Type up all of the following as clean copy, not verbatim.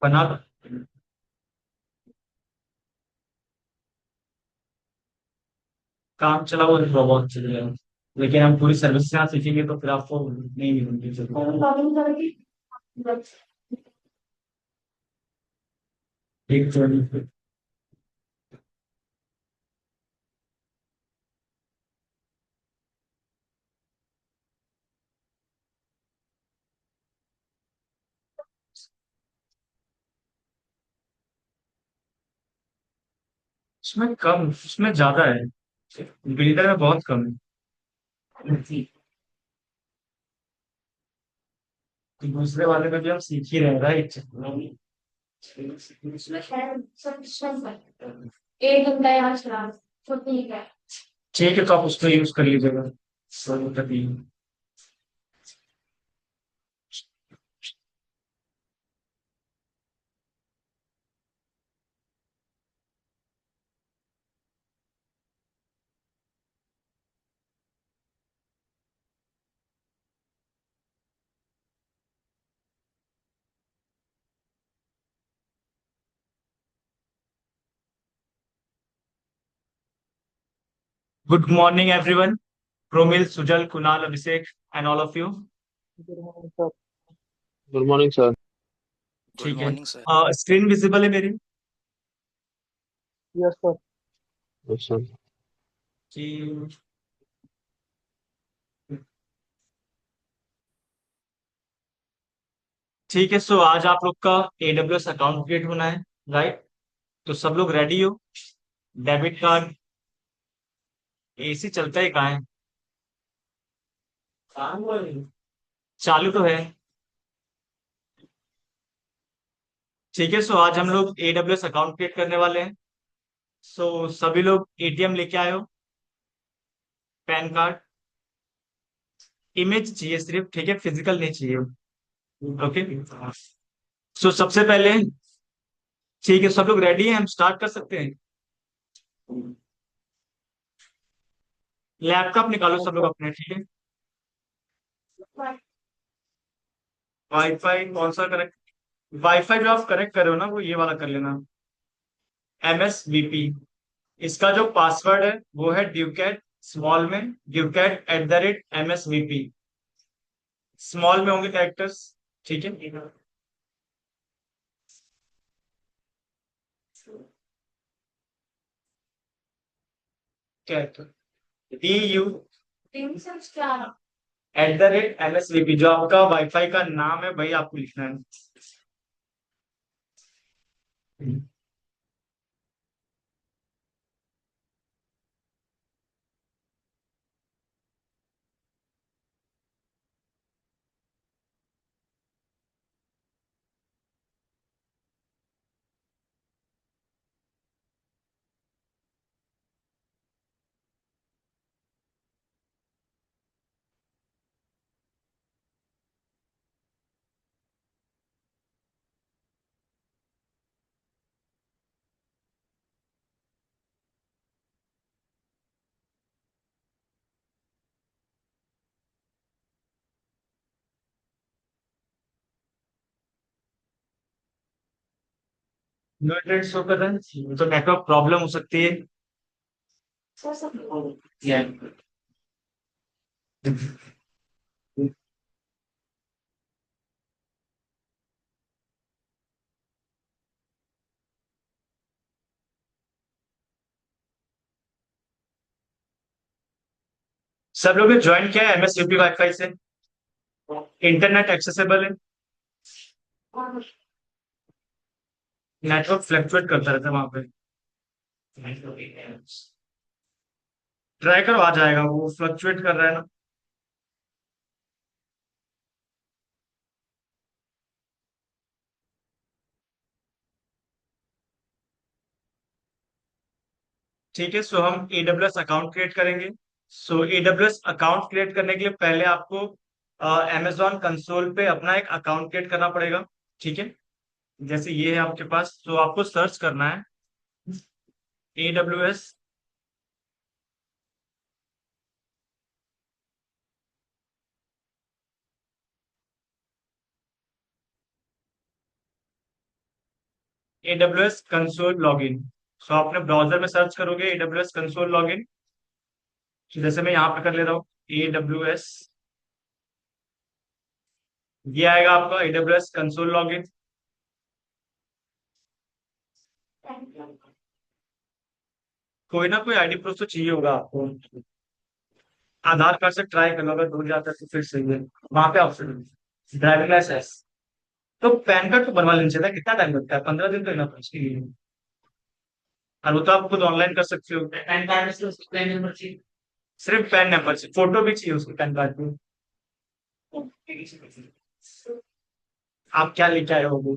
बना। काम चला हुआ बहुत चलेगा, लेकिन हम पूरी सर्विस यहाँ सीखेंगे तो फिर आपको नहीं मिलेंगे एक तो उसमें कम, उसमें ज्यादा है, बिल्डर में बहुत कम है। दूसरे वाले में भी हम सीख ही रहे हैं, राइट। एक घंटा यहाँ चला तो ठीक है। ठीक है, तो आप उसको यूज कर लीजिएगा। Good morning everyone, Promil, Sujal, Kunal, Abhishek and all of you. Good morning sir. Good morning sir. Good ठीक है। Morning sir. स्क्रीन विजिबल है मेरी? Yes sir. Yes sir. कि ठीक है, सो आज आप लोग का AWS अकाउंट क्रिएट होना है, राइट। तो सब लोग रेडी हो? डेबिट कार्ड, AC चलता है कहाँ है? चालू तो है। ठीक है, सो आज हम लोग AWS अकाउंट क्रिएट करने वाले हैं। सो सभी लोग ATM लेके आए हो, पैन कार्ड, इमेज चाहिए सिर्फ, ठीक है, फिजिकल नहीं चाहिए। ओके। सो सबसे पहले, ठीक है, सब लोग रेडी हैं, हम स्टार्ट कर सकते हैं। लैपटॉप निकालो यस सब लोग सर। अपने, ठीक है। वाईफाई कौन सा कनेक्ट? वाईफाई जो आप कनेक्ट कर रहे हो ना, वो ये वाला कर लेना, MSVP। इसका जो पासवर्ड है वो है ड्यूकैट, स्मॉल में ड्यूकैट@MSVP, स्मॉल में होंगे कैरेक्टर्स, ठीक है। कैरेक्टर DU @MSVP, जो आपका वाईफाई का नाम है भाई, आपको लिखना है। नेटवर्क शो कर रहा है तो नेटवर्क प्रॉब्लम हो सकती है। Yeah. सब लोग ने ज्वाइन किया है MSVP वाईफाई से, इंटरनेट एक्सेसिबल है। नेटवर्क फ्लक्चुएट करता रहता है वहां पे, ट्राई करो, आ जाएगा, वो फ्लक्चुएट कर रहा है ना। ठीक है, सो हम AWS अकाउंट क्रिएट करेंगे। सो AWS अकाउंट क्रिएट करने के लिए पहले आपको Amazon कंसोल पे अपना एक अकाउंट क्रिएट करना पड़ेगा, ठीक है। जैसे ये है आपके पास, तो आपको सर्च करना है AWS। AWS console login. So आपने ब्राउजर में सर्च करोगे AWS कंसोल लॉगिन। जैसे मैं यहाँ पे कर ले रहा हूँ AWS, ये आएगा आपका AWS कंसोल लॉगिन। कोई ना कोई आईडी प्रूफ तो चाहिए होगा आपको। आधार कार्ड से ट्राई कर लो, अगर दूर जाता है तो फिर सही है। वहां पे ऑप्शन ड्राइविंग लाइसेंस। तो पैन कार्ड तो बनवा लेना चाहिए था, कितना टाइम लगता है? 15 दिन तो इनफ है उसके लिए। और वो तो आप खुद ऑनलाइन कर सकते हो। पैन कार्ड में सिर्फ पैन नंबर चाहिए, सिर्फ पैन नंबर चाहिए, फोटो भी चाहिए उसके पैन कार्ड में। आप क्या लेके आए हो वो?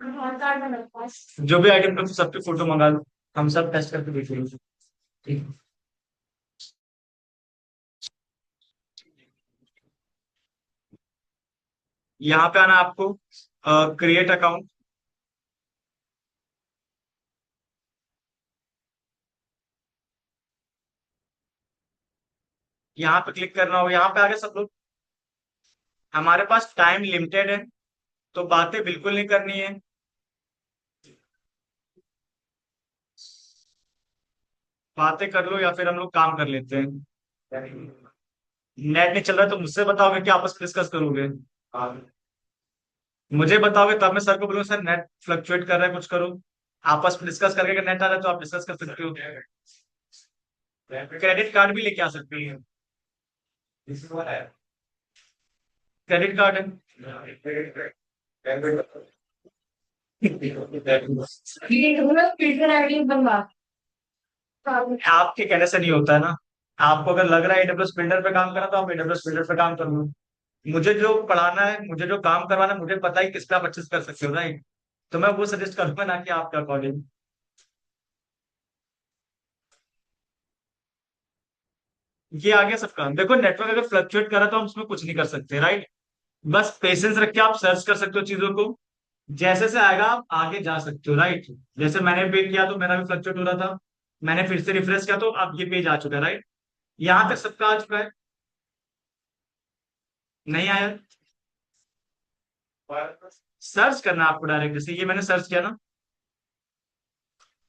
आधार कार्ड है मेरे पास। जो भी आइटम प्रूफ सबकी फोटो मंगा लो, हम सब टेस्ट करके देख लेंगे। ठीक है। यहाँ पे आना आपको, क्रिएट अकाउंट। यहाँ पे क्लिक करना हो, यहाँ पे आगे सब लोग। हमारे पास टाइम लिमिटेड है, तो बातें बिल्कुल नहीं करनी है। बातें कर लो या फिर हम लोग काम कर लेते हैं। नेट नहीं चल रहा है तो मुझसे बताओगे कि आपस में डिस्कस करोगे? मुझे बताओगे तब मैं सर को बोलूंगा सर नेट फ्लक्चुएट कर रहा है, कुछ करो। आपस में डिस्कस करके अगर नेट आ रहा है तो आप डिस्कस कर सकते हो। क्रेडिट कार्ड भी लेके आ सकते हैं। क्रेडिट कार्ड है। आपके कहने से नहीं होता है ना। आपको अगर लग रहा है AWS बिल्डर पे काम करना तो आप AWS बिल्डर पे काम कर लो। मुझे जो पढ़ाना है, मुझे जो काम करवाना है, मुझे पता है किस पे आप अच्छे से कर सकते हो, राइट? तो मैं वो सजेस्ट करूंगा ना कि आपका कॉलेज। ये आ गया सबका। देखो नेटवर्क अगर फ्लक्चुएट करा तो हम उसमें कुछ नहीं कर सकते, राइट? बस पेशेंस रख के आप सर्च कर सकते हो चीजों को। जैसे से आएगा आप आगे जा सकते हो, राइट? जैसे मैंने पे किया तो मेरा भी फ्लक्चुएट हो रहा था, मैंने फिर से रिफ्रेश किया तो अब ये पेज आ चुका है, राइट? यहाँ तक सबका आ चुका है। नहीं आया? सर्च करना है आपको डायरेक्ट, जैसे ये मैंने सर्च किया ना।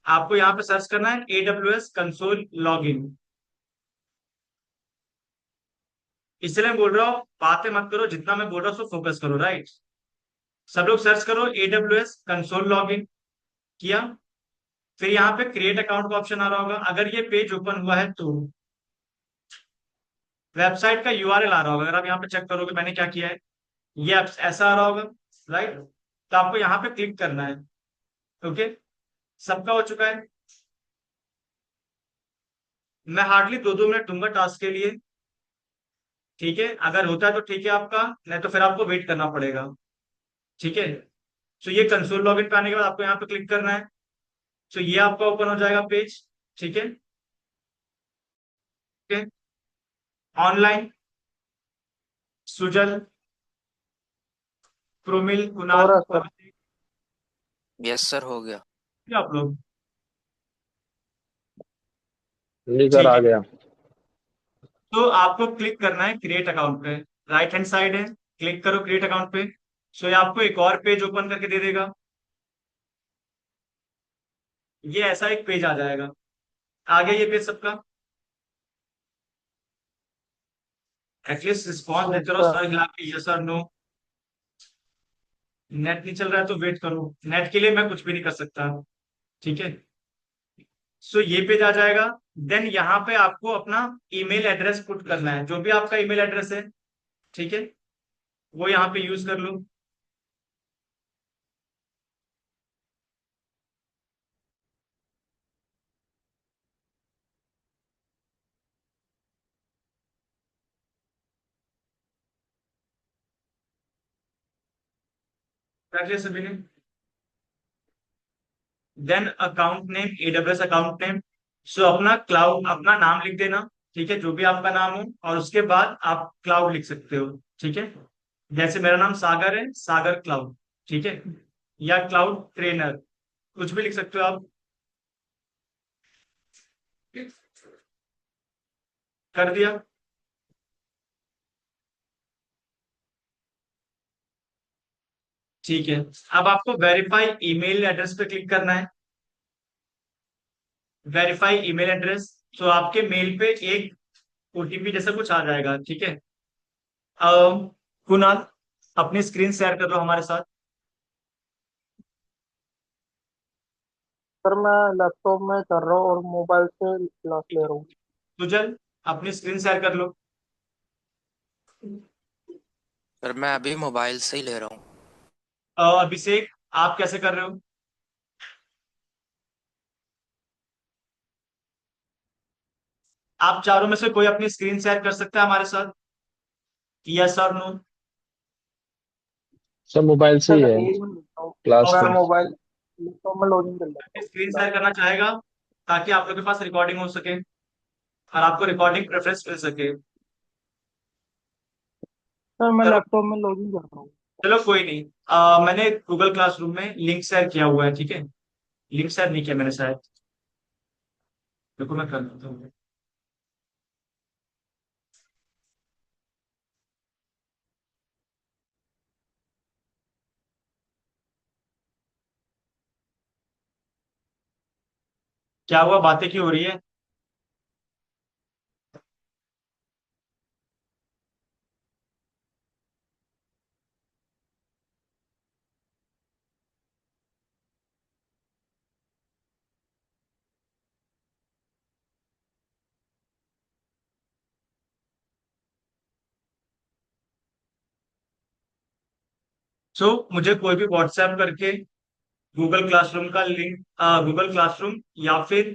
आपको यहाँ पे सर्च करना है AWS कंसोल लॉगिन। इसलिए मैं बोल रहा हूँ बातें मत करो, जितना मैं बोल रहा हूँ उसको फोकस करो, राइट? सब लोग सर्च करो AWS कंसोल लॉगिन। किया? फिर यहाँ पे क्रिएट अकाउंट का ऑप्शन आ रहा होगा, अगर ये पेज ओपन हुआ है तो वेबसाइट का URL आ रहा होगा। अगर आप यहाँ पे चेक करोगे मैंने क्या किया है, ये ऐसा आ रहा होगा, राइट? तो आपको यहाँ पे क्लिक करना है। ओके, सबका हो चुका है। मैं हार्डली 2-2 मिनट दूंगा टास्क के लिए। ठीक है, अगर होता है तो ठीक है आपका, नहीं तो फिर आपको वेट करना पड़ेगा। ठीक है। तो ये कंसोल लॉगिन पे आने के बाद आपको यहाँ पे क्लिक करना है। तो ये आपका ओपन हो जाएगा पेज। ठीक है। ऑनलाइन सुजल, प्रोमिल, हो कुणाल, रहा सर। अभिषेक, यस सर, हो गया। ये आप लोग। जी सर ठीक आ है, गया। तो आपको क्लिक करना है क्रिएट अकाउंट पे। राइट हैंड साइड है, क्लिक करो क्रिएट अकाउंट पे। सो ये आपको एक और पेज ओपन करके दे देगा। ये ऐसा एक पेज आ जाएगा। आ गया ये पेज सबका। एटलीस्ट रिस्पॉन्स यस देते रहो सर। सर हिला के, यस और नो। नेट नहीं चल रहा है तो वेट करो, नेट के लिए मैं कुछ भी नहीं कर सकता। ठीक है। सो ये पेज आ जाएगा। देन यहाँ पे आपको अपना ईमेल एड्रेस पुट करना है, जो भी आपका ईमेल एड्रेस है। ठीक है, वो यहाँ पे यूज कर लो। रख लिया सभी ने? Then account name AWS account name. So अपना क्लाउड, अपना नाम लिख देना। ठीक है, जो भी आपका नाम हो, और उसके बाद आप क्लाउड लिख सकते हो। ठीक है, जैसे मेरा नाम सागर है, सागर क्लाउड। ठीक है, या क्लाउड ट्रेनर, कुछ भी लिख सकते हो आप। कर दिया? ठीक है। अब आपको वेरीफाई ईमेल एड्रेस पे क्लिक करना है। Verify email address. तो आपके मेल पे एक ओटीपी जैसा कुछ आ जाएगा, ठीक है। कुणाल, अपनी स्क्रीन शेयर कर लो हमारे साथ। सर मैं लैपटॉप में कर रहा हूँ और मोबाइल से क्लास ले रहा हूँ। सुजल, अपनी स्क्रीन शेयर कर लो। सर मैं अभी मोबाइल से ही ले रहा हूँ। अभिषेक, आप कैसे कर रहे हो? आप चारों में से कोई अपनी स्क्रीन शेयर कर सकता है हमारे साथ? यस और नो? सब मोबाइल से ही सर है एक मिनट रुकता हूँ, क्लास मैं में। मोबाइल लैपटॉप में लॉगिन कर लेता अपनी हूँ। स्क्रीन शेयर करना चाहेगा ताकि आप लोग के पास रिकॉर्डिंग हो सके और आपको रिकॉर्डिंग प्रेफरेंस मिल सके। सर मैं करो। लैपटॉप में लॉगिन कर रहा हूँ। चलो कोई नहीं। मैंने गूगल क्लासरूम में लिंक शेयर किया हुआ है, ठीक है। लिंक शेयर नहीं किया मैंने शायद। देखो मैं कर देता हूँ। क्या हुआ, बातें क्यों हो रही है? मुझे कोई भी व्हाट्सएप करके गूगल क्लासरूम का लिंक, गूगल क्लासरूम या फिर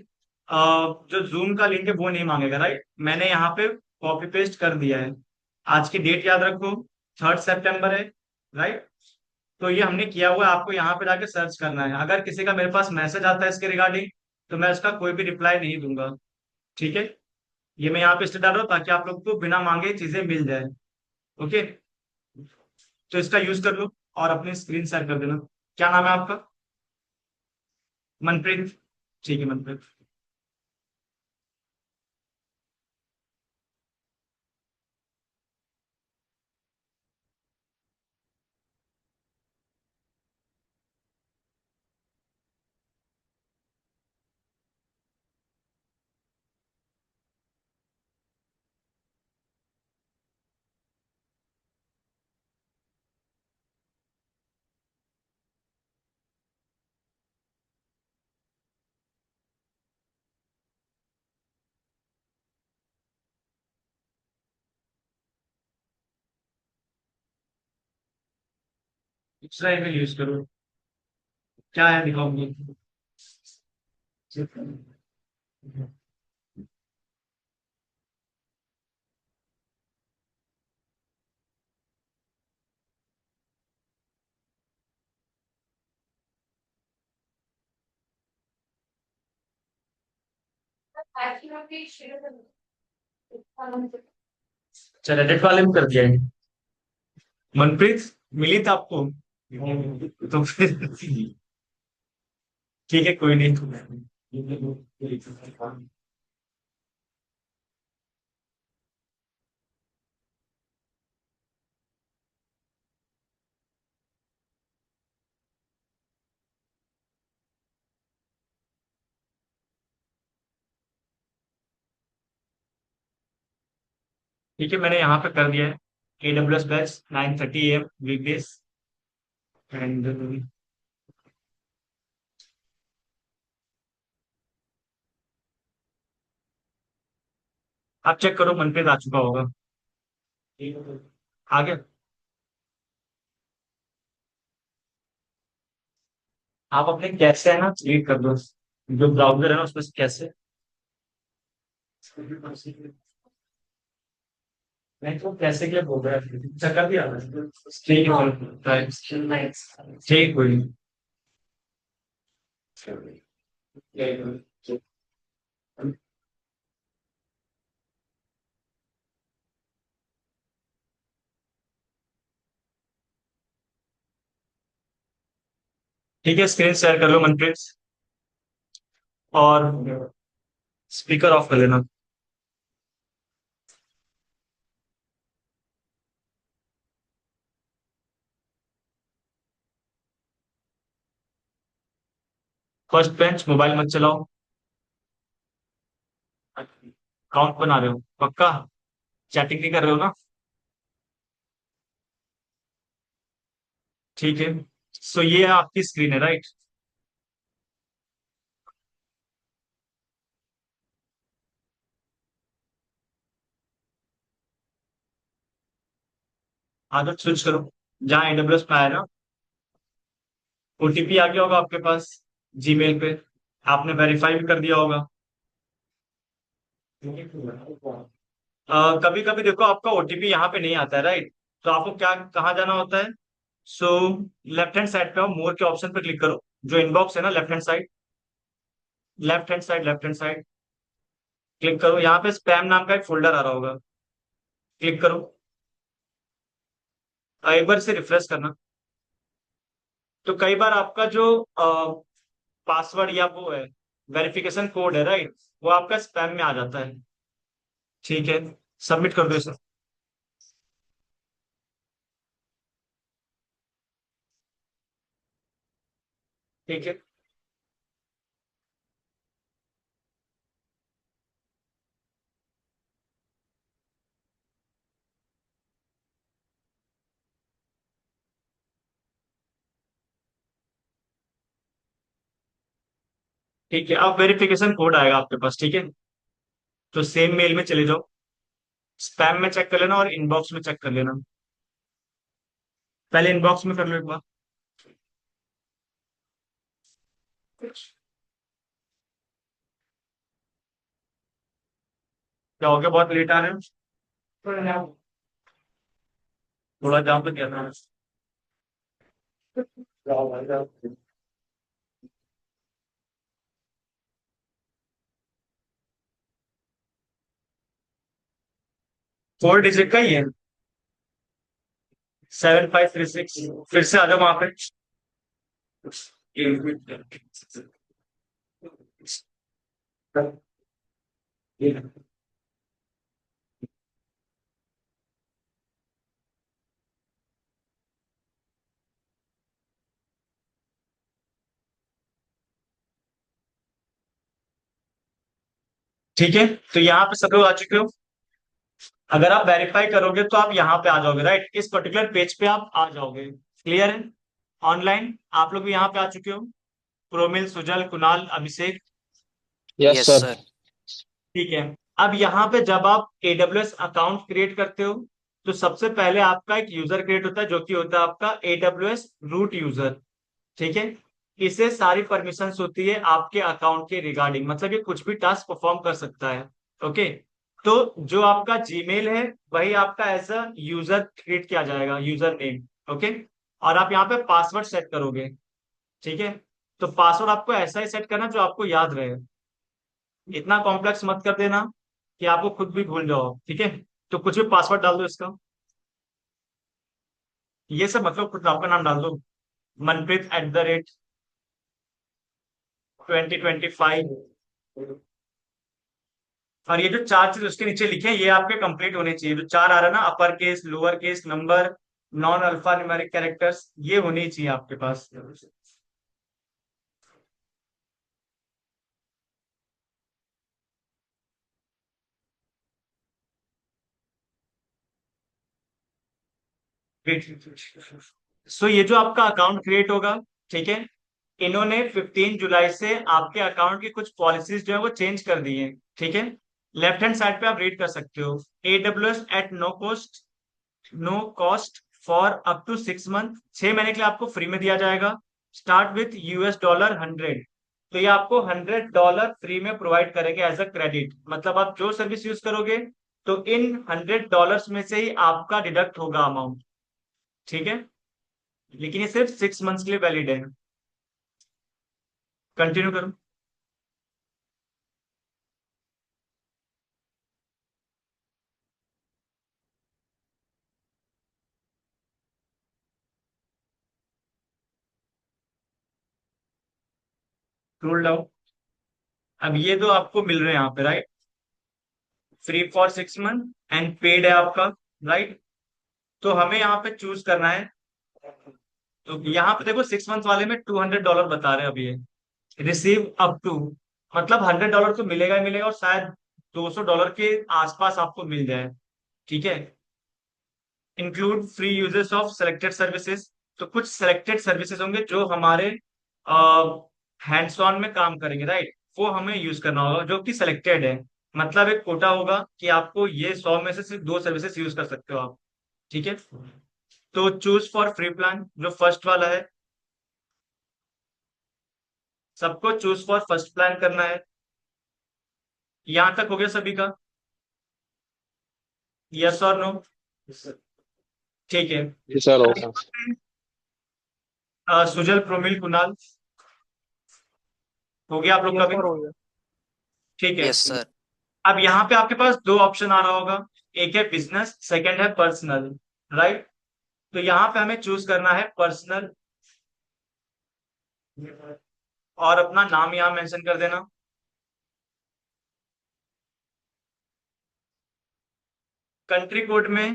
जो जूम का लिंक है वो नहीं मांगेगा, राइट। मैंने यहाँ पे कॉपी पेस्ट कर दिया है। आज की डेट याद रखो, 3 सितंबर है, राइट। तो ये हमने किया हुआ है, आपको यहाँ पे जाके सर्च करना है। अगर किसी का मेरे पास मैसेज आता है इसके रिगार्डिंग, तो मैं उसका कोई भी रिप्लाई नहीं दूंगा, ठीक है। ये मैं यहाँ पे इसलिए डाल रहा हूँ ताकि आप लोग को बिना मांगे चीजें मिल जाए। ओके, तो इसका यूज कर लो और अपनी स्क्रीन शेयर कर देना। क्या नाम है आपका? मनप्रीत। ठीक है मनप्रीत। दूसरा ईमेल यूज करो। क्या है दिखाओ मुझे। अच्छा, रेडिट वाले में कर दिया है। मनप्रीत, मिली था आपको? तो फिर ठीक है, कोई नहीं। ठीक है, मैंने यहाँ पे कर दिया है। AWS batch 9:30 AM weekdays. And आप चेक करो, मनप्रीत आ चुका होगा। आ गया। आप अपने कैसे है ना क्लिक कर दो, जो ब्राउजर है ना उसमें से कैसे। नहीं तो कैसे क्या बोल रहा है, चक्कर भी आ रहा है। ठीक है ठीक, कोई नहीं। ठीक है, स्क्रीन शेयर कर लो मनप्रीत, और स्पीकर ऑफ कर लेना। फर्स्ट बेंच, मोबाइल मत चलाओ। अकाउंट बना रहे हो पक्का? चैटिंग नहीं कर रहे हो ना? ठीक है। सो ये आपकी स्क्रीन है, राइट? आदत स्विच करो। जहाँ AWS में आया ना, OTP आ गया होगा आपके पास जीमेल पे। आपने वेरीफाई भी कर दिया होगा। कभी कभी देखो आपका OTP यहाँ पे नहीं आता है, राइट? तो आपको क्या कहाँ जाना होता है? सो लेफ्ट हैंड साइड पे आओ, मोर के ऑप्शन पे क्लिक करो। जो इनबॉक्स है ना, left hand side, left hand side, left hand side click करो। यहाँ पे स्पैम नाम का एक फोल्डर आ रहा होगा, क्लिक करो। एक बार से रिफ्रेश करना। तो कई बार आपका जो पासवर्ड या वो है, वेरिफिकेशन कोड है, राइट, वो आपका स्पैम में आ जाता है। ठीक है, सबमिट कर दो इसे। ठीक है। ठीक है, अब वेरिफिकेशन कोड आएगा आपके पास, ठीक है? तो सेम मेल में चले जाओ, स्पैम में चेक कर लेना और इनबॉक्स में चेक कर लेना। पहले इनबॉक्स में कर लो एक बार। क्या हो गया, बहुत लेट आ रहे हो? थोड़ा जाम तो क्या था? जाओ भाई जाओ। 4 डिजिट का ही है, 7536। फिर से आ जाओ वहां पे। ठीक है, तो यहाँ पे सब लोग आ चुके हो। अगर आप वेरीफाई करोगे तो आप यहाँ पे आ जाओगे, राइट? इस पर्टिकुलर पेज पे आप आ जाओगे। क्लियर है? ऑनलाइन आप लोग भी यहाँ पे आ चुके हो। Promil, Sujal, Kunal, Abhishek. Yes yes sir. Sir. ठीक है। अब यहाँ पे जब आप AWS अकाउंट क्रिएट करते हो, तो सबसे पहले आपका एक यूजर क्रिएट होता है, जो कि होता है आपका AWS रूट यूजर। ठीक है। इसे सारी परमिशंस होती है आपके अकाउंट के रिगार्डिंग, मतलब ये कुछ भी टास्क परफॉर्म कर सकता है। ओके। तो जो आपका जीमेल है, वही आपका एज अ यूजर क्रिएट किया जाएगा, यूजर नेम। ओके। और आप यहाँ पे पासवर्ड सेट करोगे। ठीक है। तो पासवर्ड आपको ऐसा ही सेट करना जो आपको याद रहे। इतना कॉम्प्लेक्स मत कर देना कि आपको खुद भी भूल जाओ, ठीक है? तो कुछ भी पासवर्ड डाल दो इसका। ये सब मतलब खुद आपका नाम डाल दो। Manpreet@2025। और ये जो चार चीज उसके नीचे लिखे हैं, ये आपके कंप्लीट होने चाहिए। जो चार आ रहा है ना, upper case, lower case, number, non alpha numeric characters, ये होने ही चाहिए आपके पास। सो ये जो आपका अकाउंट क्रिएट होगा, ठीक है, इन्होंने 15 जुलाई से आपके अकाउंट की कुछ पॉलिसीज जो है वो चेंज कर दी है। ठीक है। लेफ्ट हैंड साइड पे आप रीड कर सकते हो। AWS@no cost, no cost for up to 6 month, 6 महीने के लिए आपको फ्री में दिया जाएगा। Start with $100। तो ये आपको $100 फ्री में प्रोवाइड करेंगे एज अ क्रेडिट। मतलब आप जो सर्विस यूज करोगे, तो इन $100 में से ही आपका डिडक्ट होगा अमाउंट। ठीक है। लेकिन ये सिर्फ 6 मंथ्स के लिए वैलिड है। कंटिन्यू करो। Scroll down. अब ये तो आपको मिल रहे हैं यहाँ पे, right? Free for 6 month and paid है आपका, राइट? तो हमें यहाँ पे चूज करना है। तो यहाँ पे देखो 6 मंथ वाले में $200 बता रहे हैं अभी ये। रिसीव अप टू, मतलब $100 तो मिलेगा ही मिलेगा, और शायद $200 के आसपास आपको मिल जाए। ठीक है। Include free uses of selected services, तो कुछ सेलेक्टेड सर्विसेज होंगे जो हमारे हैंड्स ऑन में काम करेंगे, राइट, वो हमें यूज करना होगा जो कि सिलेक्टेड है। मतलब एक कोटा होगा कि आपको ये 100 में से सिर्फ 2 सर्विसेज यूज कर सकते हो आप। ठीक है। तो चूज फॉर फ्री प्लान जो फर्स्ट वाला है, सबको चूज फॉर फर्स्ट प्लान करना है। यहां तक हो गया सभी का? यस और नो? ठीक है। जी सर, अब होगा। यहाँ पे, सुजल, प्रोमिल, कुणाल, हो गया आप लोग का यस भी? सर, हो गया। ठीक है। Yes sir. अब यहाँ पे आपके पास दो ऑप्शन आ रहा होगा, एक है बिजनेस, सेकंड है पर्सनल, राइट। तो यहाँ पे हमें चूज करना है पर्सनल, और अपना नाम यहाँ मेंशन कर देना। कंट्री कोड में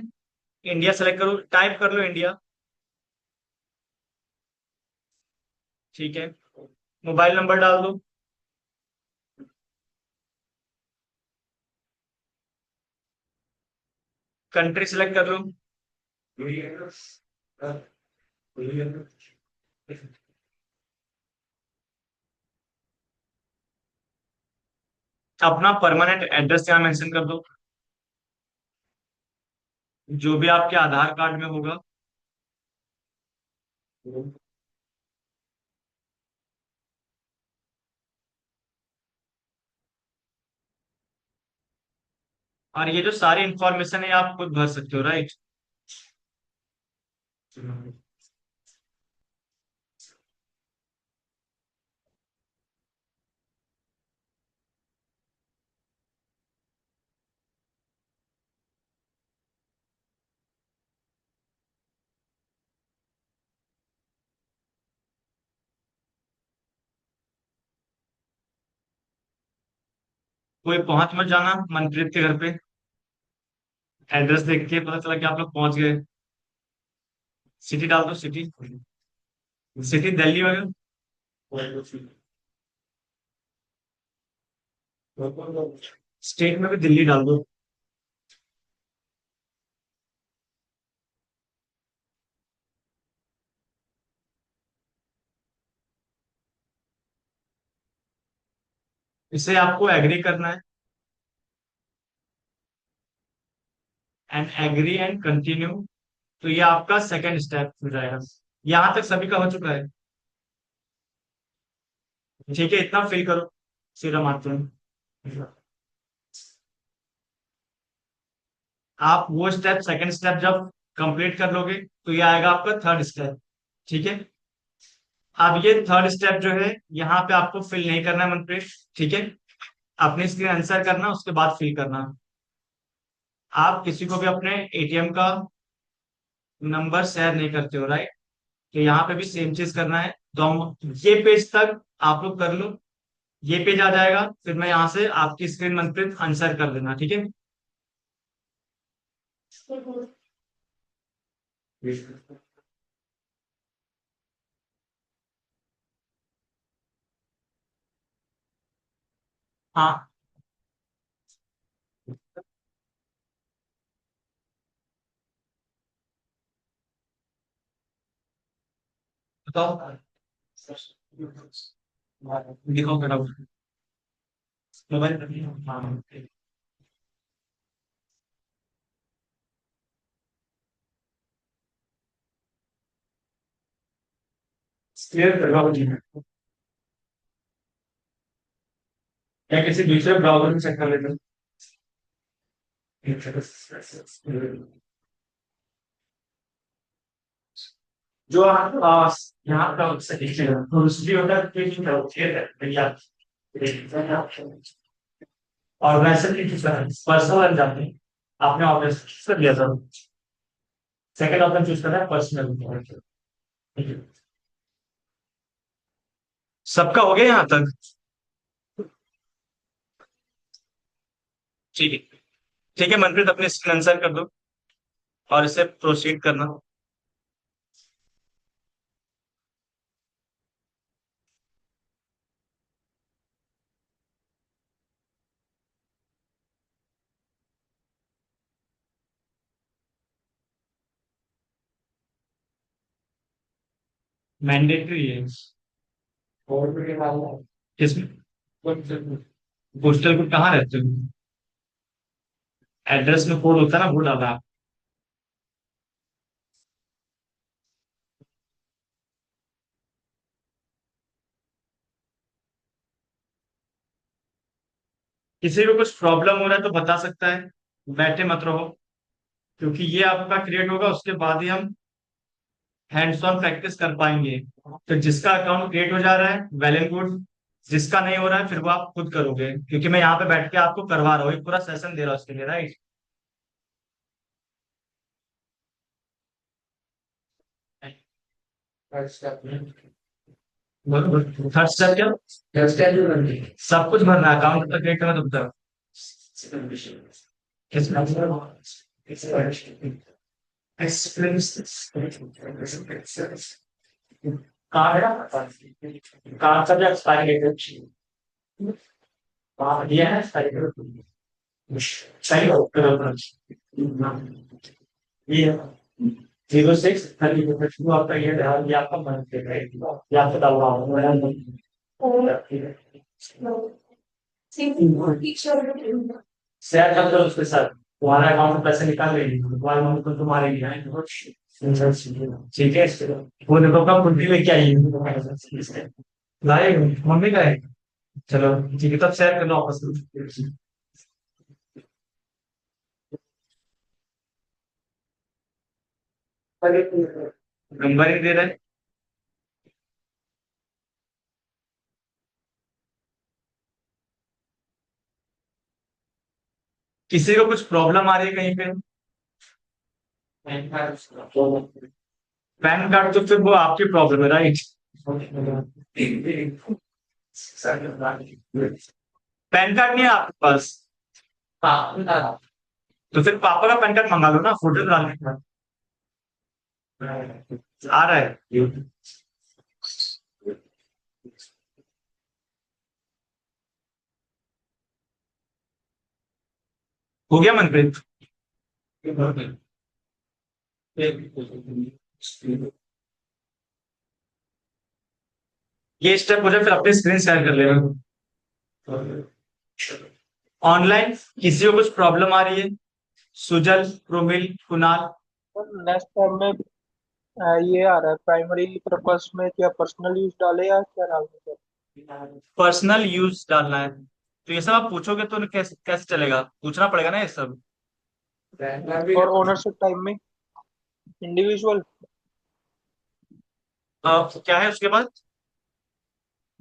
इंडिया सेलेक्ट करो, टाइप कर लो इंडिया। ठीक है। मोबाइल नंबर डाल दो। कंट्री सिलेक्ट कर लो। अपना परमानेंट एड्रेस यहाँ मेंशन कर दो, जो भी आपके आधार कार्ड में होगा। और ये जो सारी इंफॉर्मेशन है आप खुद भर सकते हो, राइट। कोई पहुंच मत जाना मनप्रीत के घर पे। एड्रेस देख के पता चला कि आप लोग पहुंच गए। सिटी डाल दो, सिटी। सिटी दिल्ली वगैरह। स्टेट में भी दिल्ली डाल दो। इसे आपको एग्री करना है, एंड एग्री एंड कंटिन्यू। तो ये आपका सेकंड स्टेप हो जाएगा। यहां तक सभी का हो चुका है। ठीक है, इतना फिल करो, सीधा मारते हैं। आप वो स्टेप, सेकंड स्टेप जब कंप्लीट कर लोगे तो ये आएगा आपका थर्ड स्टेप। ठीक है। अब ये थर्ड स्टेप जो है यहाँ पे आपको फिल नहीं करना है मनप्रीत। ठीक है। अपनी स्क्रीन आंसर करना, उसके बाद फिल करना। आप किसी को भी अपने एटीएम का नंबर शेयर नहीं करते हो, राइट। तो यहाँ पे भी सेम चीज करना है। तो हम ये पेज तक आप लोग कर लो, ये पेज आ जाएगा, फिर मैं यहाँ से आपकी स्क्रीन मनप्रीत आंसर कर देना। ठीक है। हाँ, बताओ। दिखाओ बेटा मोबाइल। हाँ, क्लियर करवा दीजिए। या किसी दूसरे ब्राउजर में चेक कर लेते हैं। जो आप यहाँ का लीजिएगा तो उसकी होता है ठीक है भैया। और वैसे भी पर्सनल बन जाते हैं। आपने ऑब्वियस कर लिया था, सेकंड ऑप्शन चूज करना है पर्सनल। सबका हो गया यहाँ तक? ठीक है। ठीक है मनप्रीत, अपने स्क्रीन आंसर कर दो और इसे प्रोसीड करना। मैंडेटरी है किसमें? पोस्टल कोड कहाँ रहते हो? एड्रेस में कोड होता है ना, वो डाला आप। किसी को कुछ प्रॉब्लम हो रहा है तो बता सकता है, बैठे मत रहो, क्योंकि ये आपका क्रिएट होगा उसके बाद ही हम हैंड्स ऑन प्रैक्टिस कर पाएंगे। तो जिसका अकाउंट क्रिएट हो जा रहा है वेल एंड गुड, जिसका नहीं हो रहा है फिर वो आप खुद करोगे, क्योंकि मैं यहाँ पे बैठ के आपको करवा रहा हूँ, एक पूरा सेशन दे रहा हूँ उसके लिए, राइट? थर्ड स्टेप क्या? सब कुछ भरना है, अकाउंट तक क्रिएट करना तो बताओ। कार्ड है, कार्ड का जो एक्सपायरी डेट दिया है, एक्सपायरी डेट सही हो ये 06 30 आपका ये आपका मंथ है, राइट? ये आपका डालना होगा। शेयर कर दो उसके साथ, तुम्हारा अकाउंट में पैसे निकाल लेंगे, तुम्हारे मम्मी को तुम्हारे लिए आएंगे। ठीक है, वो देखो कब खुद भी लेके आइए, लाए मम्मी का है। चलो ठीक है, तब शेयर कर लो आपस में। नंबर ही दे रहे हैं। किसी को कुछ प्रॉब्लम आ रही है कहीं पे? पैन कार्ड तो फिर वो आपकी प्रॉब्लम है, राइट? पैन कार्ड नहीं है आपके पास? तो फिर पापा का पैन कार्ड मंगा लो ना, फोटो डालने के बाद आ रहा है। हो गया मनप्रीत? ये स्टेप हो जाए फिर अपनी स्क्रीन शेयर कर लेना। ऑनलाइन किसी को कुछ प्रॉब्लम आ रही है? Sujal, Promil, Kunal. Sir next time में ये आ रहा है प्राइमरी पर्पस में, क्या पर्सनल यूज डाले या क्या डालना सर? पर्सनल यूज डालना है, तो ये सब आप पूछोगे तो कैसे कैसे चलेगा, पूछना पड़ेगा ना ये सब। और ओनरशिप टाइप में इंडिविजुअल, क्या है उसके बाद?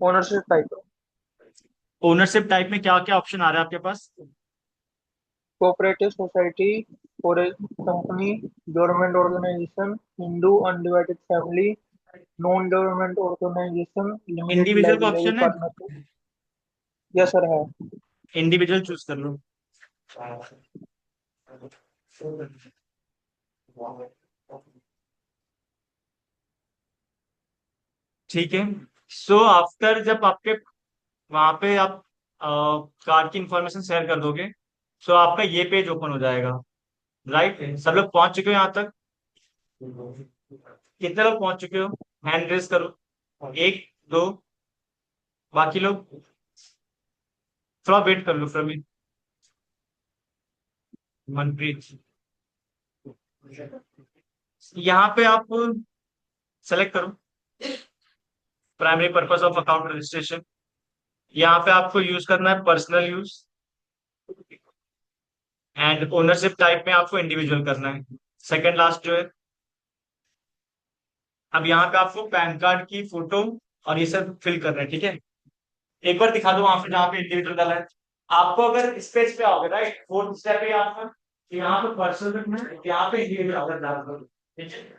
ओनरशिप टाइप ओनरशिप टाइप में क्या क्या ऑप्शन आ रहा है आपके पास? Cooperative society, forest company, government organisation, Hindu undivided family, non government organisation, limited individual का लाइबिलिटी ऑप्शन है, पार्टनरशिप। यस सर है। इंडिविजुअल चूज कर लो। ठीक है, सो आफ्टर जब आपके वहां पे आप कार की इंफॉर्मेशन शेयर कर दोगे, सो आपका ये पेज ओपन हो जाएगा, राइट? सब लोग पहुंच चुके हो यहाँ तक? कितने लोग पहुंच चुके हो? हैंड रेस करो, एक, दो, बाकी लोग थोड़ा वेट कर लो। प्रवीण, मनप्रीत, यहाँ पे आप सेलेक्ट करो primary purpose of account registration. यहाँ पे आपको यूज करना है personal use, and ownership type में आपको इंडिविजुअल करना है, सेकंड लास्ट जो है। अब यहाँ पे आपको पैन कार्ड की फोटो और ये सब फिल करना है, ठीक है? एक बार दिखा दो वहां पे जहाँ पे इंडिविजुअल डाला है। आपको अगर इस पेज पे आओगे, राइट, फोर्थ स्टेप है आपका, तो यहाँ पे पर्सनल रखना है, यहाँ पे इंडिविजुअल अगर डाल दो, ठीक है?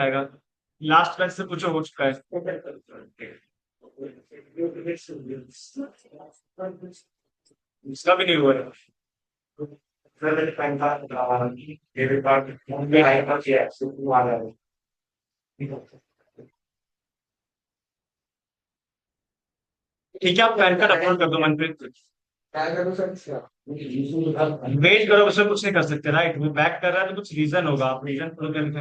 आएगा। लास्ट बेंच से पूछो, हो चुका है। इसका भी नहीं हुआ है। पैन कार्ड, डेबिट कार्ड, ठीक है, आप पैन कार्ड अपलोड कर दो मनप्रीत। वेट करो, उसमें कुछ नहीं कर सकते, राइट? वो बैक कर रहा है तो कुछ रीजन होगा, आप रीजन फॉलो करके।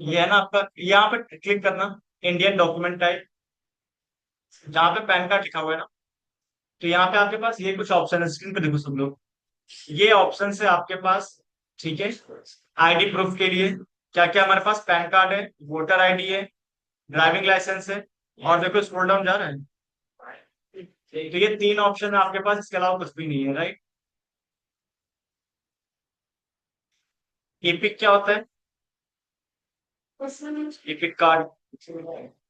ये है ना आपका, यहाँ पे क्लिक करना, इंडियन डॉक्यूमेंट टाइप, जहाँ पे पैन कार्ड लिखा हुआ है ना, तो यहाँ पे आपके पास ये कुछ ऑप्शन है, स्क्रीन पे देखो सब लोग। ये ऑप्शन है आपके पास, ठीक है? आईडी प्रूफ के लिए क्या क्या हमारे पास, पैन कार्ड है, वोटर आईडी है, ड्राइविंग लाइसेंस है, और देखो स्क्रॉल डाउन जा रहा है। तो ये तीन ऑप्शन है आपके पास, इसके अलावा कुछ भी नहीं है, राइट? एपिक क्या होता है? एपिक कार्ड,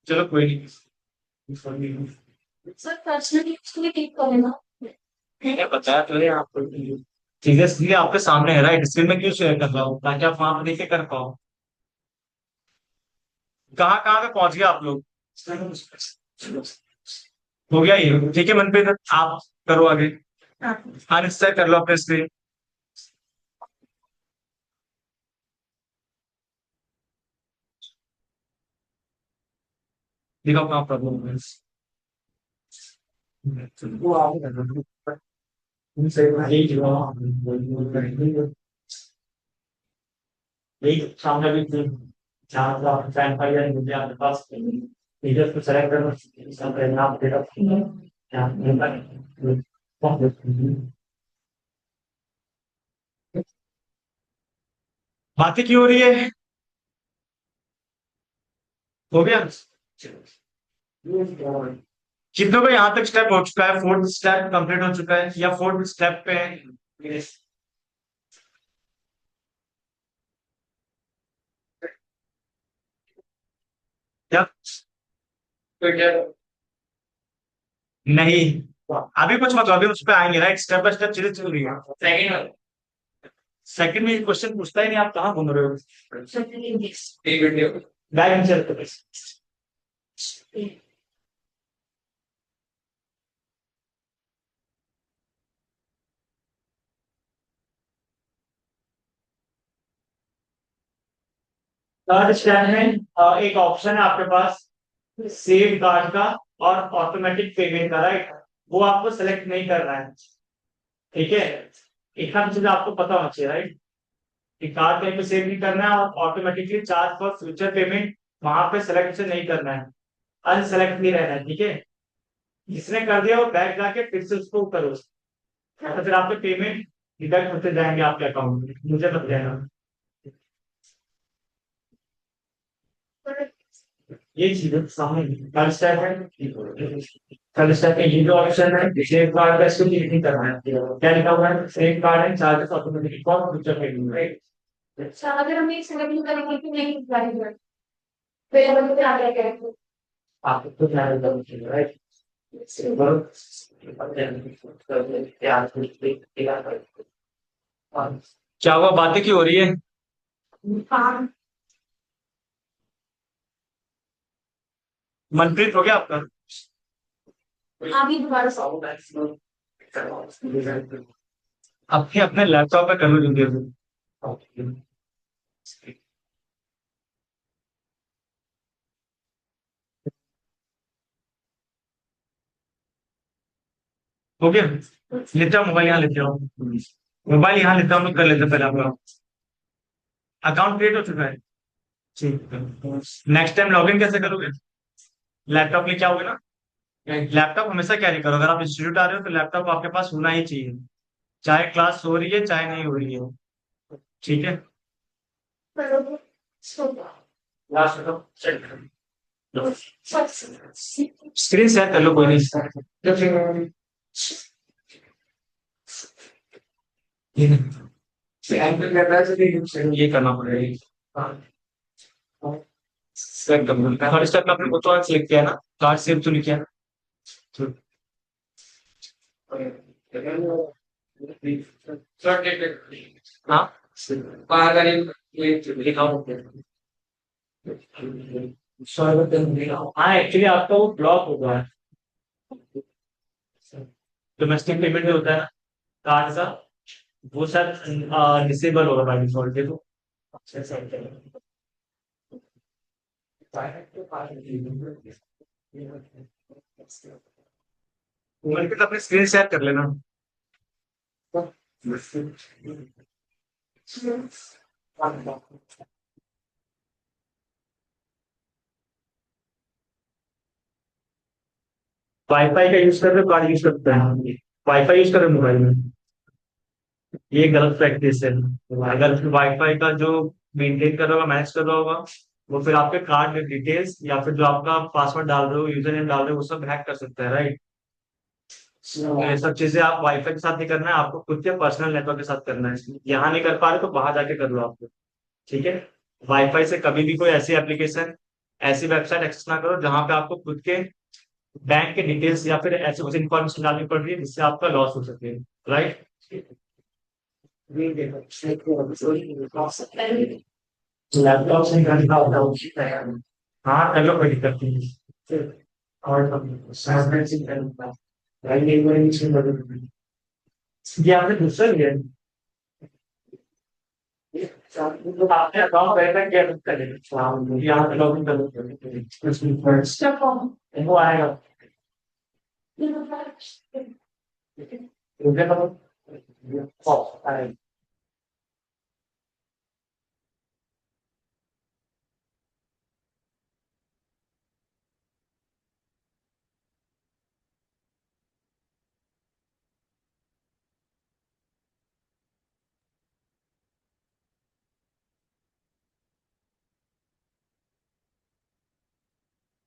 चलो कोई नहीं। सर पर्सनली उसके लिए क्लिक करें ना। मैंने बताया तो है आपको, चीजें सीधे आपके सामने है, राइट? स्क्रीन में क्यों शेयर कर रहा हूँ, ताकि आप वहां पर देखे कर पाओ। कहाँ कहाँ पे पहुंच गए आप लोग? हो गया ये, ठीक है मनप्रीत, आप करो आगे। हाँ, निश्चय कर लो अपने स्क्रीन। दिखाओ कहाँ प्रॉब्लम है। सामने भी जहाँ तो आप फैन फाइल मुझे आपके पास लीडर्स को सेलेक्ट करना, सब नाम दे बातें क्यों हो रही है? हो गया? कितनों को यहाँ तक स्टेप हो चुका है, फोर्थ स्टेप कंप्लीट हो चुका है या फोर्थ स्टेप पे है? क्या? नहीं, अभी कुछ मतलब, अभी उस पर आएंगे, राइट? स्टेप बाय स्टेप चीजें चल रही है। सेकंड, सेकंड में क्वेश्चन पूछता ही नहीं, आप कहाँ घूम रहे हो? बैग नीचे रखो बस। थर्ड स्टेप में एक ऑप्शन है आपके पास, सेव कार्ड का और ऑटोमेटिक पेमेंट का, राइट? वो आपको सेलेक्ट नहीं करना है, ठीक है? इतना चीज आपको पता होना चाहिए, राइट? कि कार्ड कहीं पे सेव नहीं करना है, और automatically charge for future payment वहां पे सेलेक्ट से नहीं करना है, अनसेलेक्ट नहीं रहना है, ठीक है? जिसने कर दिया वो बैक जाके फिर से उसको करो, तो फिर आपके पेमेंट डिडक्ट होते जाएंगे आपके अकाउंट में, मुझे बता देना। ये चीजें सामने हर स्टेप है, हर स्टेप में ये जो ऑप्शन है सेव कार्ड का, इसको क्लिक नहीं करना है। क्या लिखा हुआ है? Save card and charges automatically for future payment, right? अच्छा अगर हम एक सेलेक्ट नहीं करेंगे तो नहीं जाएगा, फिर हम क्या करेंगे? आपको तो ध्यान रखना चाहिए, राइट? क्या हुआ, बातें क्यों हो रही है? हाँ मनप्रीत हो गया आपका? अभी दोबारा से। अपने अपने लैपटॉप पे कर लो जल्दी जल्दी। हो गया? लेते हो मोबाइल, यहाँ लेते हो मोबाइल, यहाँ लेता हूँ, कर लेते पहले आपका अकाउंट क्रिएट हो चुका है, ठीक है? नेक्स्ट टाइम लॉगिन कैसे करोगे? लैपटॉप लेके आओगे ना? लैपटॉप हमेशा कैरी करो, अगर आप इंस्टीट्यूट आ रहे हो तो लैपटॉप आपके पास होना ही चाहिए, चाहे क्लास हो रही है चाहे नहीं हो रही है, ठीक है? स्क्रीन शेयर कर लो, कोई नहीं। ये करना पड़ेगा। हर स्टेप में आपने वो तो सिलेक्ट किया ना, कार्ड सेव तो नहीं किया? हाँ, हाँ एक्चुअली आपका वो ब्लॉक होगा। डोमेस्टिक पेमेंट जो होता है ना कार्ड का, वो शायद डिसेबल होगा बाय डिफॉल्ट। देखो मल्टी अपने स्क्रीन शेयर कर लेना। वाईफाई का यूज कर रहे हो, कार्ड यूज करते हैं, वाईफाई यूज कर रहे हो मोबाइल में, ये गलत प्रैक्टिस है। अगर वाईफाई का जो मेंटेन कर रहा होगा, मैनेज कर रहा होगा, वो फिर आपके कार्ड डिटेल्स या फिर जो आपका पासवर्ड डाल रहे हो, यूजर नेम डाल रहे हो, वो सब हैक कर सकता है, राइट। तो ये सब चीजें आप वाईफाई के साथ नहीं करना है, आपको खुद के पर्सनल नेटवर्क के साथ करना है। यहाँ नहीं कर पा रहे तो बाहर जाके कर लो आपको, ठीक है। वाईफाई से कभी भी कोई ऐसी एप्लीकेशन, ऐसी वेबसाइट एक्सेस ना करो जहां पे आपको खुद के बैंक के डिटेल्स या फिर ऐसी कुछ इन्फॉर्मेशन डालनी पड़ रही है जिससे आपका लॉस हो सके, राइट। लैपटॉप से करना होता है। हाँ चलो कोई दिक्कत नहीं। और ये आपने दूसरा लिया है? आपने अकाउंट वेरीफाई किया तो करें यहाँ पे लॉगिन करो, वो आएगा।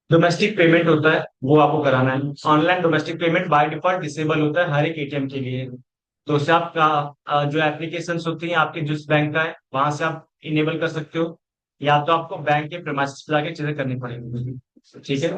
डोमेस्टिक पेमेंट होता है वो आपको कराना है। Online domestic payment by default disable होता है हर एक एटीएम के लिए। तो उससे आप जो एप्लीकेशन होती हैं आपके जिस बैंक का है वहां से आप इनेबल कर सकते हो, या तो आपको बैंक के प्रेमाइसेस पे जाके चीजें करनी पड़ेगी, ठीक है।